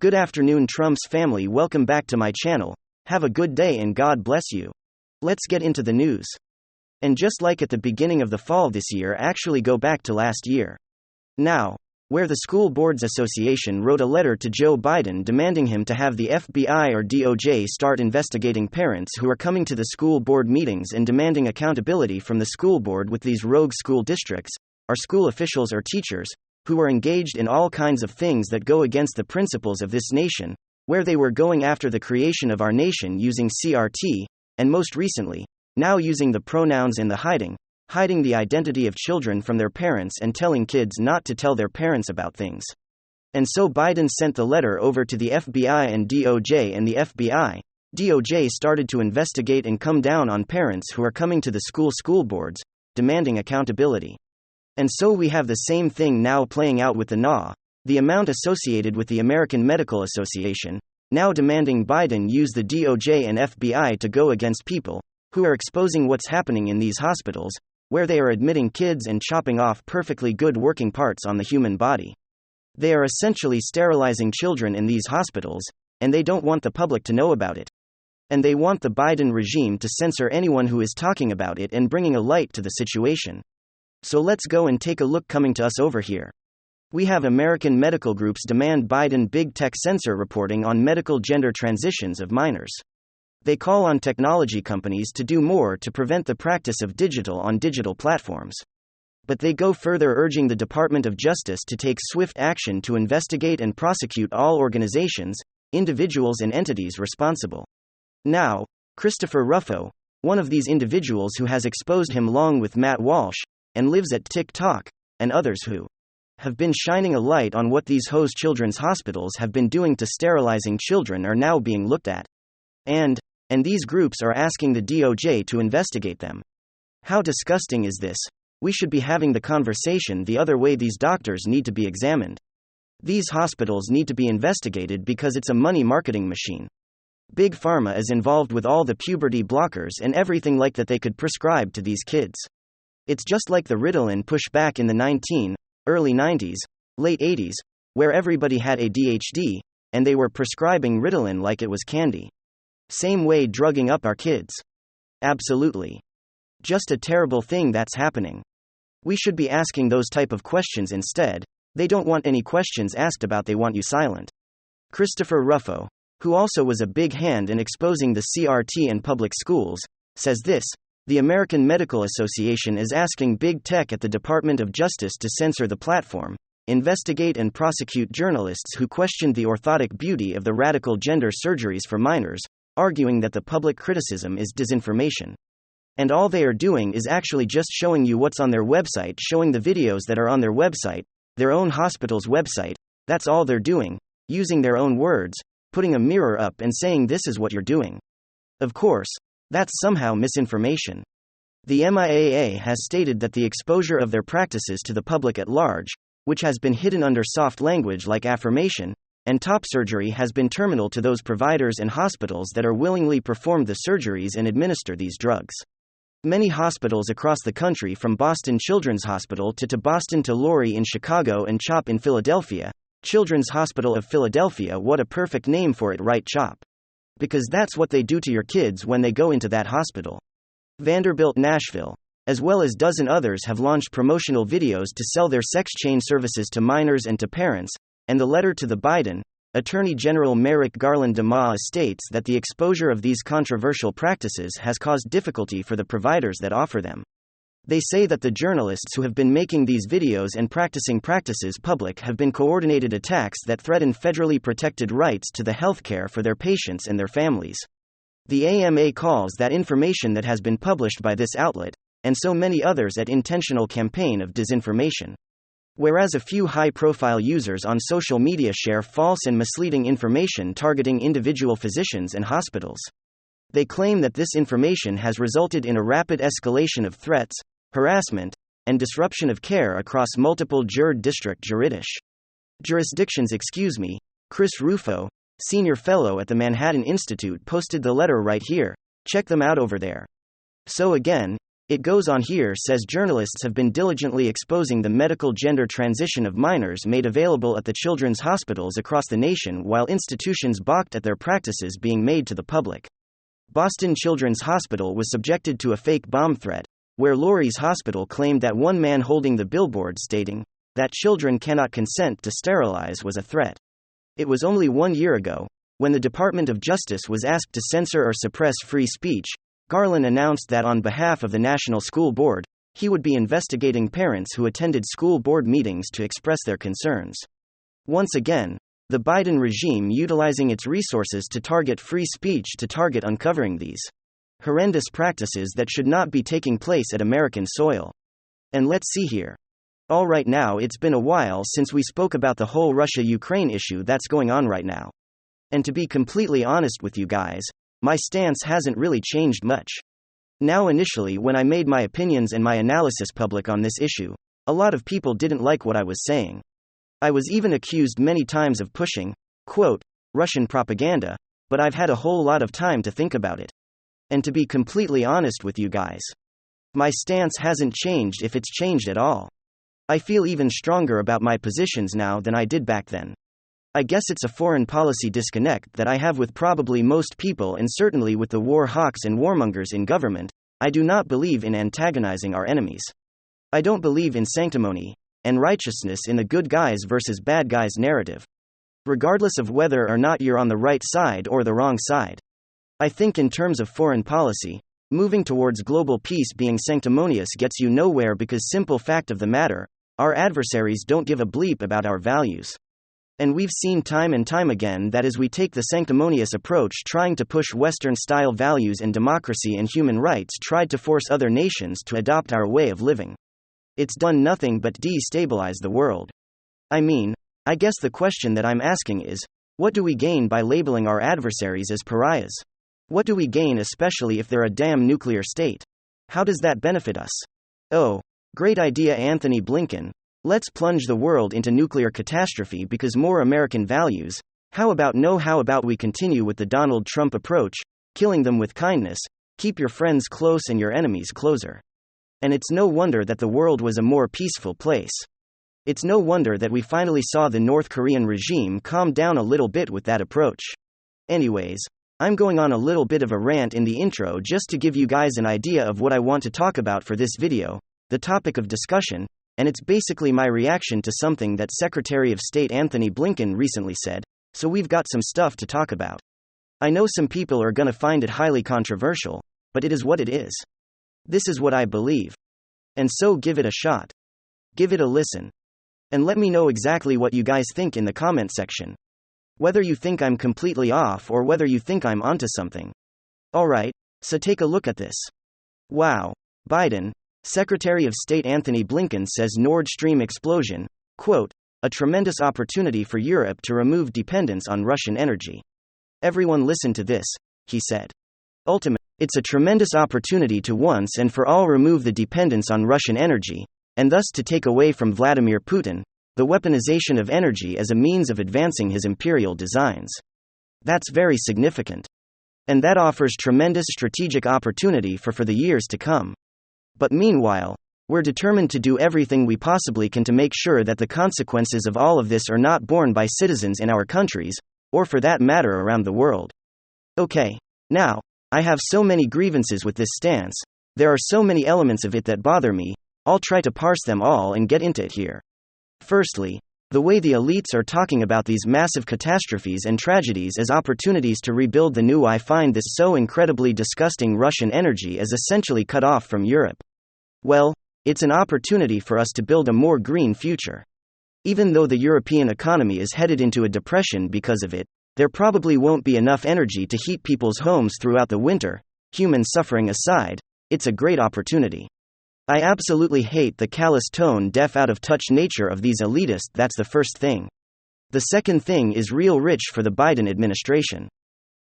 Good afternoon, Trump's family. Welcome back to my channel. Have a good day and God bless you. Let's get into the news. And just like at the beginning of the fall this year, actually go back to last year. Now, where the School Boards Association wrote a letter to Joe Biden demanding him to have the FBI or DOJ start investigating parents who are coming to the school board meetings and demanding accountability from the school board with these rogue school districts, are school officials or teachers, who are engaged in all kinds of things that go against the principles of this nation, where they were going after the creation of our nation using CRT, and most recently, now using the pronouns and the hiding the identity of children from their parents and telling kids not to tell their parents about things. And so Biden sent the letter over to the FBI and DOJ, and the FBI, DOJ started to investigate and come down on parents who are coming to the school boards, demanding accountability. And so we have the same thing now playing out with the NA, the amount associated with the American Medical Association, now demanding Biden use the DOJ and FBI to go against people who are exposing what's happening in these hospitals, where they are admitting kids and chopping off perfectly good working parts on the human body. They are essentially sterilizing children in these hospitals, and they don't want the public to know about it. And they want the Biden regime to censor anyone who is talking about it and bringing a light to the situation. So let's go and take a look. Coming to us over here, we have American medical groups demand Biden big tech censor reporting on medical gender transitions of minors. They call on technology companies to do more to prevent the practice of digital on digital platforms. But they go further, urging the Department of Justice to take swift action to investigate and prosecute all organizations, individuals and entities responsible. Now, Christopher Rufo, one of these individuals who has exposed him along with Matt Walsh, and lives at TikTok, and others who have been shining a light on what these hosed children's hospitals have been doing to sterilizing children, are now being looked at. And these groups are asking the DOJ to investigate them. How disgusting is this? We should be having the conversation the other way. These doctors need to be examined. These hospitals need to be investigated because it's a money marketing machine. Big Pharma is involved with all the puberty blockers and everything like that they could prescribe to these kids. It's just like the Ritalin push back in the early 90s, late 80s, where everybody had ADHD, and they were prescribing Ritalin like it was candy. Same way drugging up our kids. Absolutely. Just a terrible thing that's happening. We should be asking those type of questions instead. They don't want any questions asked about, they want you silent. Christopher Rufo, who also was a big hand in exposing the CRT in public schools, says this: the American Medical Association is asking big tech at the Department of Justice to censor the platform, investigate and prosecute journalists who questioned the orthotic beauty of the radical gender surgeries for minors, arguing that the public criticism is disinformation. And all they are doing is actually just showing you what's on their website, showing the videos that are on their website, their own hospital's website. That's all they're doing, using their own words, putting a mirror up and saying this is what you're doing. Of course, that's somehow misinformation. The MIAA has stated that the exposure of their practices to the public at large, which has been hidden under soft language like affirmation and top surgery, has been terminal to those providers and hospitals that are willingly perform the surgeries and administer these drugs. Many hospitals across the country, from Boston Children's Hospital to Boston to Lurie in Chicago and CHOP in Philadelphia, Children's Hospital of Philadelphia, what a perfect name for it, right? CHOP. Because that's what they do to your kids when they go into that hospital. Vanderbilt Nashville, as well as dozen others, have launched promotional videos to sell their sex change services to minors and to parents, and the letter to the Biden Attorney General Merrick Garland DeMaa states that the exposure of these controversial practices has caused difficulty for the providers that offer them. They say that the journalists who have been making these videos and practicing practices public have been coordinated attacks that threaten federally protected rights to the healthcare for their patients and their families. The AMA calls that information that has been published by this outlet, and so many others, an intentional campaign of disinformation. Whereas a few high-profile users on social media share false and misleading information targeting individual physicians and hospitals. They claim that this information has resulted in a rapid escalation of threats, harassment, and disruption of care across multiple jurisdictions. Chris Rufo, senior fellow at the Manhattan Institute, posted the letter right here. Check them out over there. So again, It goes on here says journalists have been diligently exposing the medical gender transition of minors made available at the children's hospitals across the nation while institutions balked at their practices being made to the public. Boston Children's Hospital was subjected to a fake bomb threat, where Lurie's hospital claimed that one man holding the billboard stating that children cannot consent to sterilize was a threat. It was only 1 year ago, when the Department of Justice was asked to censor or suppress free speech, Garland announced that on behalf of the National School Board, he would be investigating parents who attended school board meetings to express their concerns. Once again, the Biden regime utilizing its resources to target free speech to target uncovering these horrendous practices that should not be taking place at American soil. And let's see here. All right, now it's been a while since we spoke about the whole Russia-Ukraine issue that's going on right now. And to be completely honest with you guys, my stance hasn't really changed much. Now, initially, when I made my opinions and my analysis public on this issue, a lot of people didn't like what I was saying. I was even accused many times of pushing, quote, Russian propaganda, but I've had a whole lot of time to think about it. And to be completely honest with you guys, my stance hasn't changed if it's changed at all. I feel even stronger about my positions now than I did back then. I guess it's a foreign policy disconnect that I have with probably most people and certainly with the war hawks and warmongers in government. I do not believe in antagonizing our enemies. I don't believe in sanctimony and righteousness in the good guys versus bad guys narrative, regardless of whether or not you're on the right side or the wrong side. I think in terms of foreign policy, moving towards global peace being sanctimonious gets you nowhere because simple fact of the matter, our adversaries don't give a bleep about our values. And we've seen time and time again that as we take the sanctimonious approach trying to push Western-style values and democracy and human rights tried to force other nations to adopt our way of living. It's done nothing but destabilize the world. I mean, I guess the question that I'm asking is, what do we gain by labeling our adversaries as pariahs? What do we gain especially if they're a damn nuclear state? How does that benefit us? Oh, great idea, Anthony Blinken. Let's plunge the world into nuclear catastrophe because more American values. How about we continue with the Donald Trump approach, killing them with kindness, keep your friends close and your enemies closer. And it's no wonder that the world was a more peaceful place. It's no wonder that we finally saw the North Korean regime calm down a little bit with that approach. Anyways, I'm going on a little bit of a rant in the intro just to give you guys an idea of what I want to talk about for this video, the topic of discussion. And it's basically my reaction to something that Secretary of State Anthony Blinken recently said, so we've got some stuff to talk about. I know some people are gonna find it highly controversial, but it is what it is. This is what I believe. And so give it a shot. Give it a listen. And let me know exactly what you guys think in the comment section. Whether you think I'm completely off or whether you think I'm onto something. Alright, so take a look at this. Wow. Biden. Secretary of State Anthony Blinken says Nord Stream explosion, quote, a tremendous opportunity for Europe to remove dependence on Russian energy. Everyone listen to this, he said. Ultimately, it's a tremendous opportunity to once and for all remove the dependence on Russian energy, and thus to take away from Vladimir Putin the weaponization of energy as a means of advancing his imperial designs. That's very significant. And that offers tremendous strategic opportunity for the years to come. But meanwhile, we're determined to do everything we possibly can to make sure that the consequences of all of this are not borne by citizens in our countries, or for that matter around the world. Okay, now, I have so many grievances with this stance, there are so many elements of it that bother me, I'll try to parse them all and get into it here. Firstly, the way the elites are talking about these massive catastrophes and tragedies as opportunities to rebuild the new. I find this so incredibly disgusting. Russian energy is essentially cut off from Europe. Well, it's an opportunity for us to build a more green future. Even though the European economy is headed into a depression because of it, there probably won't be enough energy to heat people's homes throughout the winter. Human suffering aside, it's a great opportunity. I absolutely hate the callous tone deaf out of touch nature of these elitists. That's the first thing. The second thing is real rich for the Biden administration.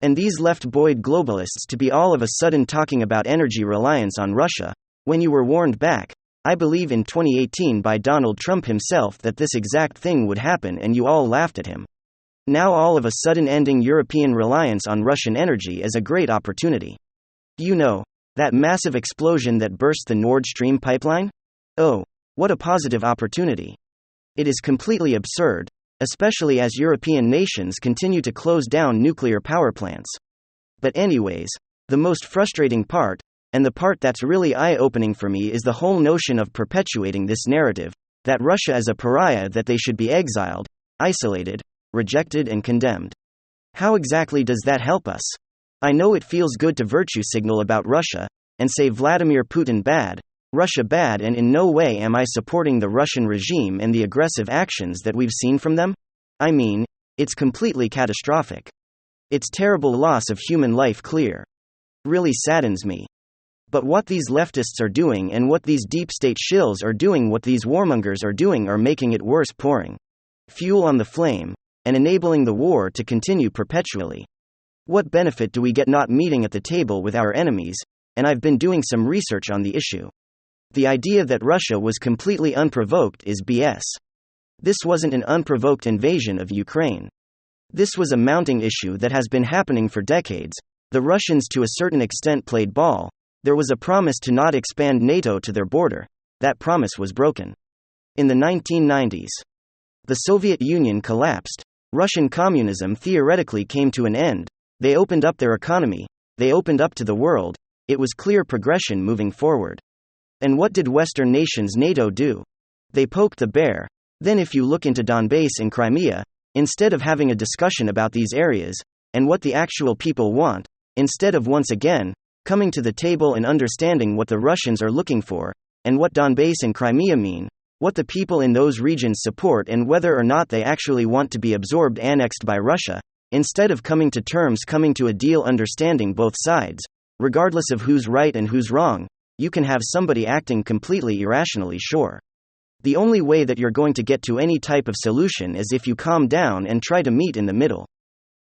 And these left-boyd globalists to be all of a sudden talking about energy reliance on Russia, when you were warned back, I believe in 2018 by Donald Trump himself that this exact thing would happen and you all laughed at him. Now all of a sudden ending European reliance on Russian energy is a great opportunity. You know, That massive explosion that burst the Nord Stream pipeline? Oh, what a positive opportunity. It is completely absurd, especially as European nations continue to close down nuclear power plants. But anyways, the most frustrating part, and the part that's really eye-opening for me, is the whole notion of perpetuating this narrative, that Russia is a pariah, that they should be exiled, isolated, rejected and condemned. How exactly does that help us? I know it feels good to virtue signal about Russia, and say Vladimir Putin bad, Russia bad, and in no way am I supporting the Russian regime and the aggressive actions that we've seen from them. I mean, it's completely catastrophic. Its terrible loss of human life really saddens me. But what these leftists are doing and what these deep state shills are doing, what these warmongers are doing, are making it worse, pouring fuel on the flame, and enabling the war to continue perpetually. What benefit do we get not meeting at the table with our enemies? And I've been doing some research on the issue. The idea that Russia was completely unprovoked is BS. This wasn't an unprovoked invasion of Ukraine. This was a mounting issue that has been happening for decades. The Russians to a certain extent played ball. There was a promise to not expand NATO to their border. That promise was broken. In the 1990s, the Soviet Union collapsed. Russian communism theoretically came to an end. They opened up their economy. They opened up to the world. It was clear progression moving forward. And what did Western nations, NATO, do? They poked the bear. Then if you look into Donbass and Crimea, instead of having a discussion about these areas, and what the actual people want, instead of once again coming to the table and understanding what the Russians are looking for, and what Donbass and Crimea mean, what the people in those regions support, and whether or not they actually want to be absorbed, annexed by Russia, instead of coming to terms, coming to a deal, understanding both sides, regardless of who's right and who's wrong, you can have somebody acting completely irrationally. Sure. The only way that you're going to get to any type of solution is if you calm down and try to meet in the middle.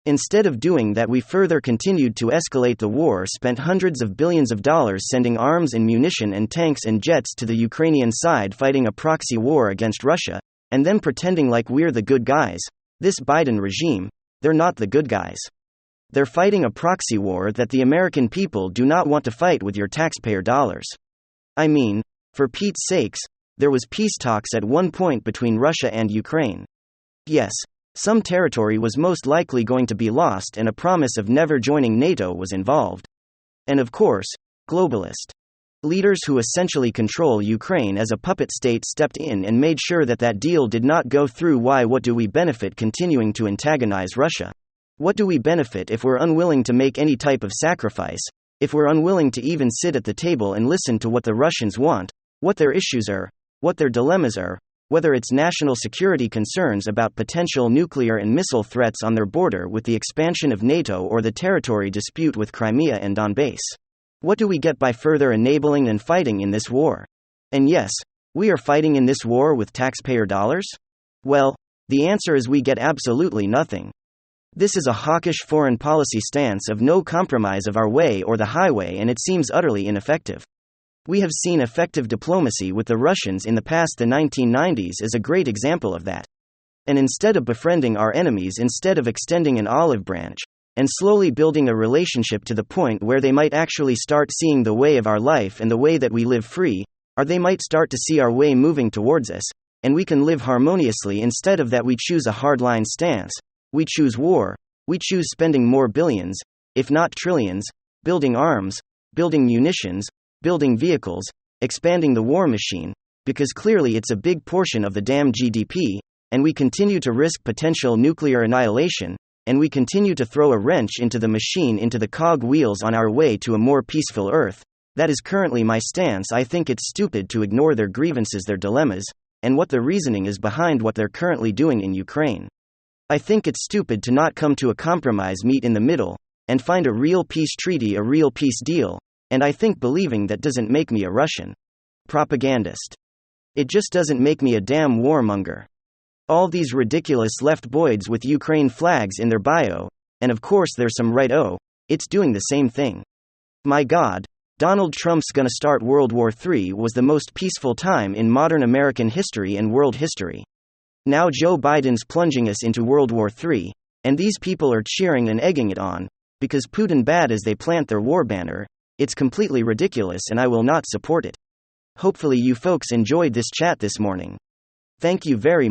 Instead of doing that, we further continued to escalate the war, spent hundreds of billions of dollars sending arms and munition and tanks and jets to the Ukrainian side, fighting a proxy war against Russia, and then pretending like we're the good guys. This Biden regime, they're not the good guys. They're fighting a proxy war that the American people do not want to fight with your taxpayer dollars. I mean, for Pete's sakes, there was peace talks at one point between Russia and Ukraine. Yes, some territory was most likely going to be lost, and a promise of never joining NATO was involved. And of course, globalist leaders who essentially control Ukraine as a puppet state stepped in and made sure that that deal did not go through. Why? What do we benefit continuing to antagonize Russia? What do we benefit if we're unwilling to make any type of sacrifice, if we're unwilling to even sit at the table and listen to what the Russians want, what their issues are, what their dilemmas are, whether it's national security concerns about potential nuclear and missile threats on their border with the expansion of NATO, or the territory dispute with Crimea and Donbass? What do we get by further enabling and fighting in this war? And yes, we are fighting in this war with taxpayer dollars? Well, the answer is we get absolutely nothing. This is a hawkish foreign policy stance of no compromise of our way or the highway, and it seems utterly ineffective. We have seen effective diplomacy with the Russians in the past. The 1990s is a great example of that. And instead of befriending our enemies, instead of extending an olive branch, and slowly building a relationship to the point where they might actually start seeing the way of our life and the way that we live free, or they might start to see our way moving towards us, and we can live harmoniously. Instead of that, we choose a hardline stance. We choose war. We choose spending more billions, if not trillions, building arms, building munitions, building vehicles, expanding the war machine, because clearly it's a big portion of the damn GDP, and we continue to risk potential nuclear annihilation, and we continue to throw a wrench into the machine, into the cog wheels on our way to a more peaceful Earth. That is currently my stance. I think it's stupid to ignore their grievances, their dilemmas, and what the reasoning is behind what they're currently doing in Ukraine. I think it's stupid to not come to a compromise, meet in the middle, and find a real peace treaty, a real peace deal. And I think believing that doesn't make me a Russian propagandist. It just doesn't make me a damn warmonger. All these ridiculous left boys with Ukraine flags in their bio, and of course there's some right, it's doing the same thing. My God, Donald Trump's gonna start World War III was the most peaceful time in modern American history and world history. Now Joe Biden's plunging us into World War III, and these people are cheering and egging it on, because Putin bad as they plant their war banner, It's completely ridiculous and I will not support it. Hopefully, you folks enjoyed this chat this morning. Thank you very